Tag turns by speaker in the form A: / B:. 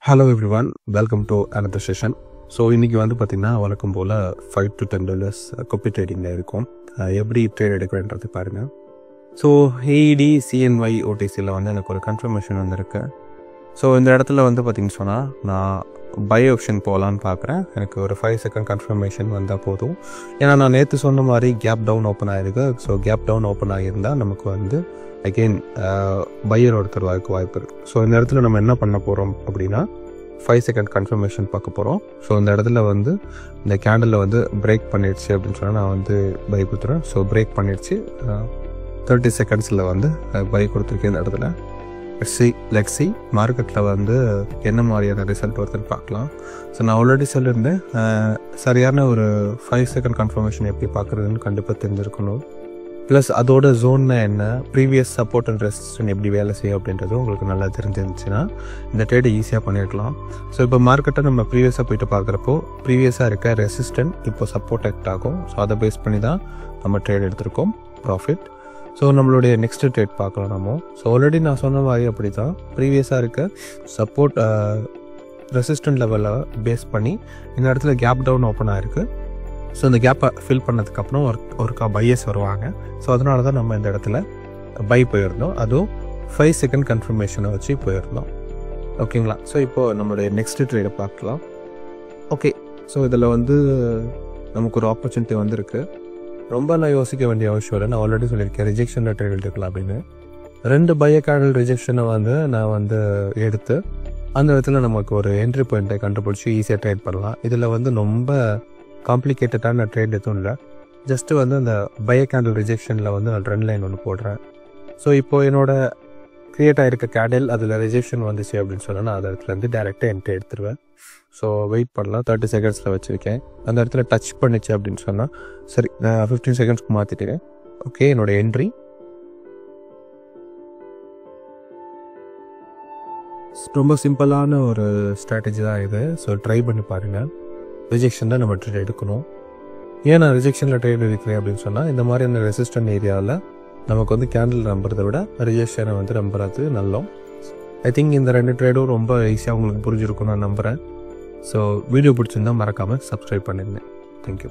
A: Hello everyone, welcome to another session. So இன்றைக்கி வந்து பார்த்திங்கன்னா வழக்கம் போல் $5 to $10 கொப்பி ட்ரேடிங்கில் இருக்கும். எப்படி ட்ரேட் எடுக்கிறேன்றது பாருங்கள். ஸோ ஏஇடி சிஎன்ஒய் ஓடிசியில் வந்து எனக்கு ஒரு கன்ஃபர்மேஷன் வந்திருக்கு. ஸோ இந்த இடத்துல வந்து பார்த்திங்கன்னு சொன்னால் நான் பை ஆப்ஷன் போகலான்னு பார்க்குறேன். எனக்கு ஒரு 5 செகண்ட் கன்ஃபர்மேஷன் வந்தால் போதும். ஏன்னா நான் நேற்று சொன்ன மாதிரி கேப் டவுன் ஓப்பன் ஆகிருக்கு. ஸோ கேப் டவுன் ஓப்பன் ஆகியிருந்தால் நமக்கு வந்து அகெயின் பையர் ஒருத்தர் வாய்ப்பு இருக்குது. ஸோ இந்த இடத்துல நம்ம என்ன பண்ண போகிறோம் அப்படின்னா 5 செகண்ட் கன்ஃபர்மேஷன் பார்க்க போகிறோம். ஸோ இந்த இடத்துல வந்து இந்த கேண்டலில் வந்து பிரேக் பண்ணிடுச்சு அப்படின்னு சொன்னால் நான் வந்து பை கொடுத்துறேன். ஸோ பிரேக் பண்ணிடுச்சு. 30 செகண்ட்ஸில் வந்து பை கொடுத்துருக்கேன் இந்த இடத்துல. லெக்ஸி மார்க்கெட்டில் வந்து என்ன மாதிரியான ரிசல்ட் வருதுன்னு பார்க்கலாம். ஸோ நான் ஆல்ரெடி சொல்லியிருந்தேன் சரியான ஒரு 5 செகண்ட் கன்ஃபர்மேஷன் எப்படி பார்க்குறதுன்னு கண்டிப்பாக தெரிஞ்சிருக்கணும். ப்ளஸ் அதோட ஜோன்னா என்ன, ப்ரீவியஸ் சப்போர்ட் அண்ட் ரெசிஸ்டன்ஸ் எப்படி வேலை செய்யும் அப்படின்றது உங்களுக்கு நல்லா தெரிஞ்சிருந்துச்சுன்னா இந்த ட்ரேடை ஈஸியாக பண்ணிடலாம். ஸோ இப்போ மார்க்கெட்டை நம்ம ப்ரீவியஸாக போயிட்டு பார்க்குறப்போ ப்ரீவியஸாக இருக்க ரெசிஸ்டன்ட் இப்போ சப்போர்ட் ஆக்ட் ஆகும். ஸோ அதை பேஸ் பண்ணி தான் நம்ம ட்ரேட் எடுத்திருக்கோம் ப்ராஃபிட். ஸோ நம்மளுடைய நெக்ஸ்ட் ட்ரேட் பார்க்கலாம் நம்ம. ஸோ ஆல்ரெடி நான் சொன்ன மாதிரி அப்படி தான் ப்ரீவியஸாக இருக்க சப்போர்ட் ரெசிஸ்டன்ட் லெவலில் பேஸ் பண்ணி இந்த இடத்துல கேப் டவுன் ஓப்பன் ஆகிருக்கு. ஸோ இந்த கேப்பை ஃபில் பண்ணதுக்கப்புறம் ஒருக்கா பையர்ஸ் வருவாங்க. ஸோ அதனால தான் நம்ம இந்த இடத்துல பை போயிருந்தோம். அதுவும் 5 செகண்ட் கன்ஃபர்மேஷனை வச்சு போயிருந்தோம். ஓகேங்களா? ஸோ இப்போது நம்மளுடைய நெக்ஸ்ட் ட்ரேடை பார்க்கலாம். ஓகே, ஸோ இதில் வந்து நமக்கு ஒரு ஆப்பர்ச்சுனிட்டி வந்திருக்கு. ரொம்ப நான் யோசிக்க வேண்டிய அவசியம் இல்லை. நான் ஆல்ரெடி சொல்லியிருக்கேன் ரிஜெக்ஷனில் ட்ரேட் எடுக்கலாம் அப்படின்னு. 2 பையர் கேண்டல் ரிஜெக்ஷனை வந்து நான் வந்து எடுத்து அந்த இடத்துல நமக்கு ஒரு என்ட்ரி பாயிண்ட்டை கண்டுபிடிச்சி ஈஸியாக ட்ரேட் பண்ணலாம். இதில் வந்து ரொம்ப காம்ப்ளிகேட்டடான ட்ரேட் எதுவும் இல்லை. ஜஸ்ட்டு வந்து அந்த பையர் கேண்டல் ரிஜெக்ஷனில் வந்து நான் ட்ரெண்ட் லைன் ஒன்று போடுறேன். ஸோ இப்போது என்னோடய க்ரியேட் ஆகிருக்க கேண்டில் அதில் ரிஜெக்ஷன் வந்துச்சு அப்படின்னு சொன்னால் நான் அந்த இடத்துல வந்து டேரெக்டாக என்ட்ரி எடுத்துருவேன். ஸோ வெயிட் பண்ணலாம். 30 செகண்ட்ஸில் வச்சுருக்கேன். அந்த இடத்துல டச் பண்ணிச்சு அப்படின்னு சொன்னால் சரி நான் 15 செகண்ட்ஸ்க்கு மாற்றிட்டேன். ஓகே, என்னோடய என்ட்ரி ரொம்ப சிம்பிளான ஒரு ஸ்ட்ராட்டஜி தான் இது. ஸோ ட்ரை பண்ணி பாருங்கள். ரிஜெக்ஷன் தான் நம்ம ட்ரேட் எடுக்கணும். ஏன் நான் ரிஜெக்ஷனில் ட்ரேட் எடுக்கிறேன் அப்படின்னு சொன்னால் இந்த மாதிரி அந்த ரெசிஸ்டன்ட் ஏரியாவில் நமக்கு வந்து கேண்டில் நம்புறதை விட ரிஜெக்ஷனை வந்து நம்புறது நல்லோம். ஐ திங்க் இந்த 2 ட்ரேடும் ரொம்ப ஈஸியாக உங்களுக்கு புரிஞ்சிருக்கும் நான் நம்புகிறேன். ஸோ வீடியோ பிடிச்சிருந்தால் மறக்காமல் சப்ஸ்கிரைப் பண்ணிடுங்க. தேங்க்யூ.